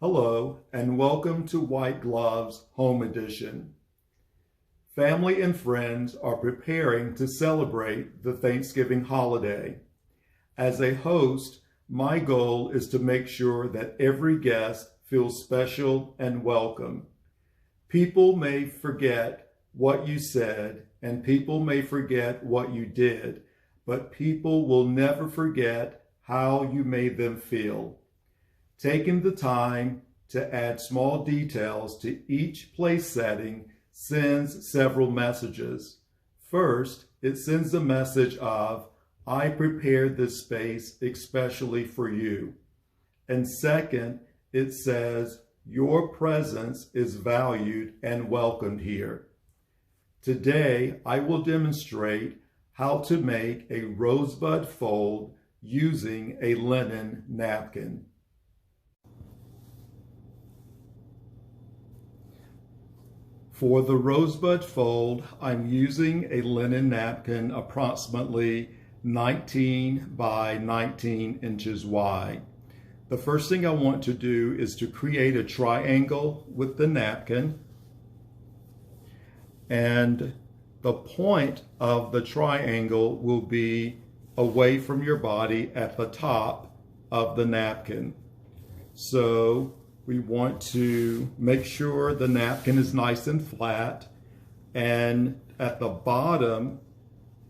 Hello, and welcome to White Gloves Home Edition. Family and friends are preparing to celebrate the Thanksgiving holiday. As a host, my goal is to make sure that every guest feels special and welcome. People may forget what you said, and people may forget what you did, but people will never forget how you made them feel. Taking the time to add small details to each place setting sends several messages. First, it sends a message of, I prepared this space especially for you. And second, it says, your presence is valued and welcomed here. Today, I will demonstrate how to make a rosebud fold using a linen napkin. For the rosebud fold, I'm using a linen napkin approximately 19 by 19 inches wide. The first thing I want to do is to create a triangle with the napkin. And the point of the triangle will be away from your body at the top of the napkin. So we want to make sure the napkin is nice and flat, and at the bottom,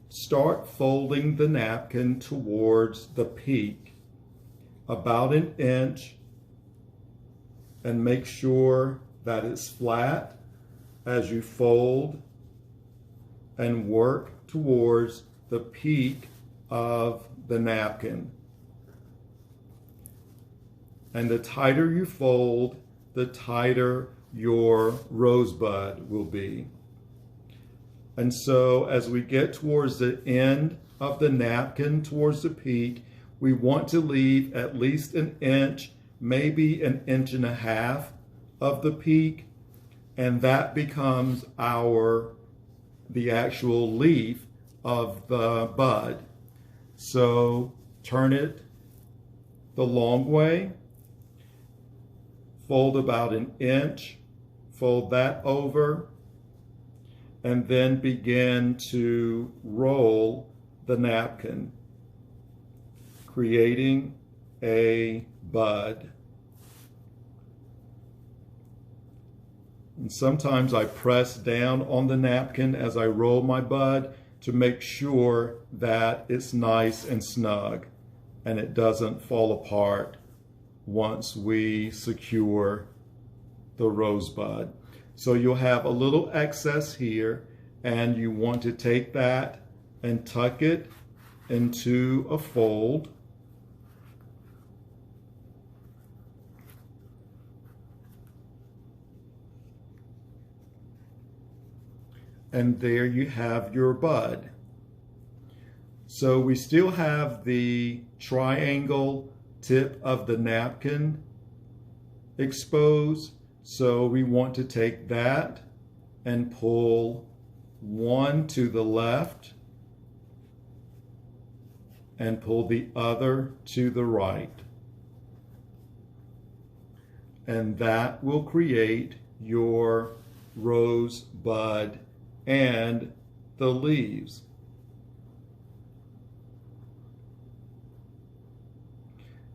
start folding the napkin towards the peak, about an inch, and make sure that it's flat as you fold and work towards the peak of the napkin. And the tighter you fold, the tighter your rosebud will be. And so as we get towards the end of the napkin, towards the peak, we want to leave at least an inch, maybe an inch and a half of the peak, and that becomes the actual leaf of the bud. So turn it the long way, fold about an inch, fold that over, and then begin to roll the napkin, creating a bud. And sometimes I press down on the napkin as I roll my bud to make sure that it's nice and snug and it doesn't fall apart once we secure the rosebud. So you'll have a little excess here, and you want to take that and tuck it into a fold. And there you have your bud. So we still have the triangle tip of the napkin exposed. So we want to take that and pull one to the left and pull the other to the right. And that will create your rosebud and the leaves.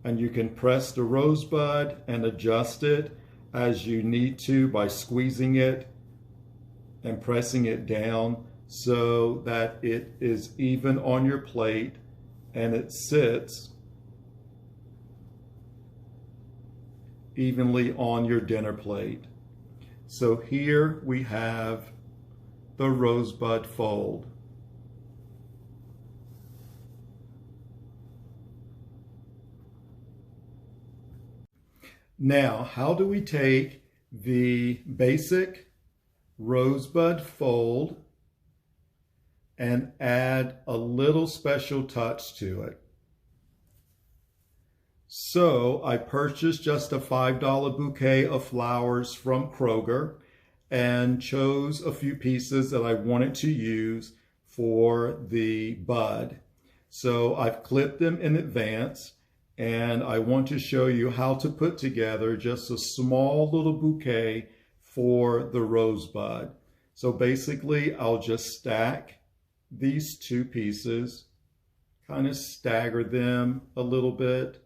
And you can press the rosebud and adjust it as you need to by squeezing it and pressing it down so that it is even on your plate and it sits evenly on your dinner plate. So here we have the rosebud fold. Now, how do we take the basic rosebud fold and add a little special touch to it? So I purchased just a $5 bouquet of flowers from Kroger and chose a few pieces that I wanted to use for the bud. So I've clipped them in advance, and I want to show you how to put together just a small little bouquet for the rosebud. So basically, I'll just stack these two pieces, kind of stagger them a little bit,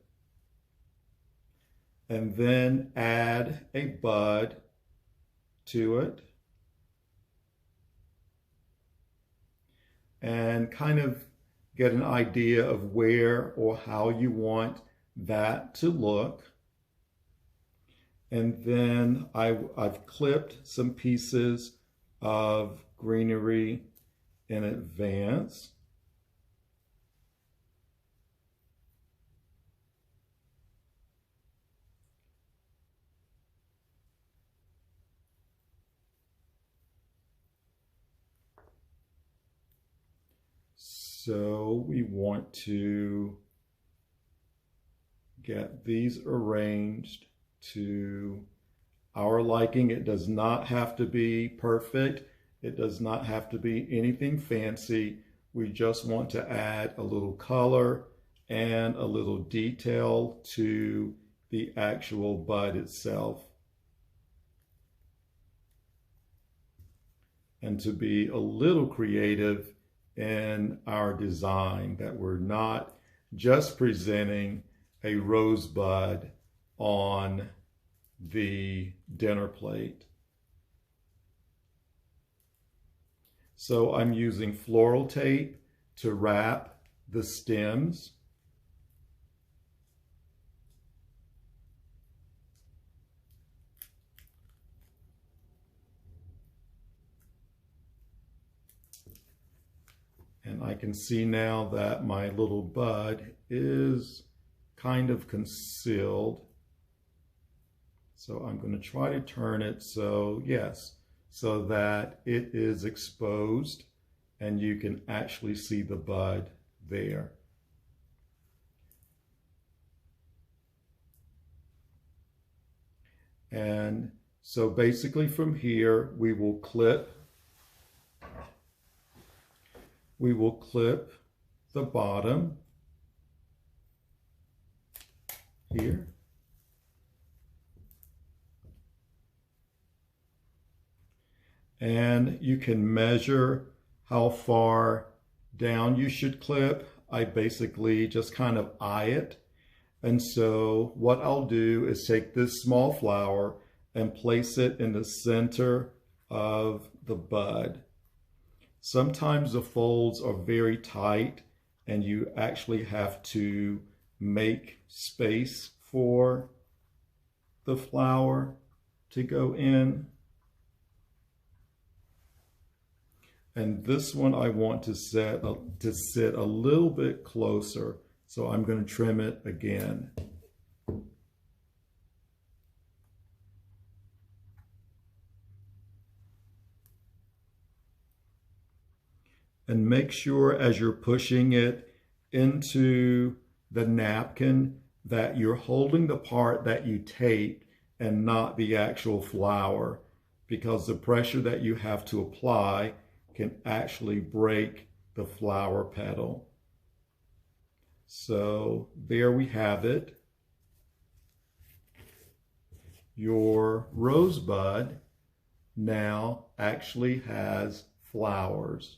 and then add a bud to it, and kind of get an idea of where or how you want that to look. And then I've clipped some pieces of greenery in advance. So we want to get these arranged to our liking. It does not have to be perfect. It does not have to be anything fancy. We just want to add a little color and a little detail to the actual bud itself. And to be a little creative in our design, that we're not just presenting a rosebud on the dinner plate. So I'm using floral tape to wrap the stems. And I can see now that my little bud is kind of concealed. So I'm going to try to turn it so, yes, so that it is exposed and you can actually see the bud there. And so basically from here, we will clip the bottom here. And you can measure how far down you should clip. I basically just kind of eye it. And so what I'll do is take this small flower and place it in the center of the bud. Sometimes the folds are very tight and you actually have to make space for the flower to go in. And this one I want to sit a little bit closer, so I'm going to trim it again. And make sure as you're pushing it into the napkin that you're holding the part that you taped and not the actual flower, because the pressure that you have to apply can actually break the flower petal. So there we have it. Your rosebud now actually has flowers.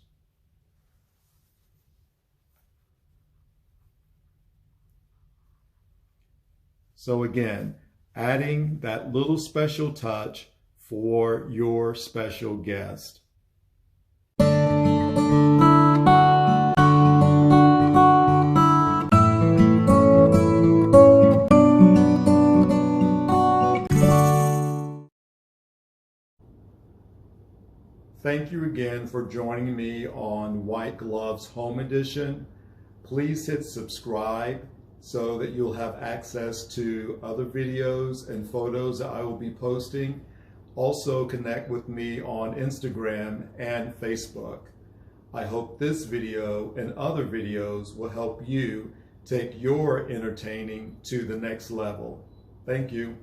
So again, adding that little special touch for your special guest. Thank you again for joining me on White Gloves Home Edition. Please hit subscribe so that you'll have access to other videos and photos that I will be posting. Also connect with me on Instagram and Facebook. I hope this video and other videos will help you take your entertaining to the next level. Thank you.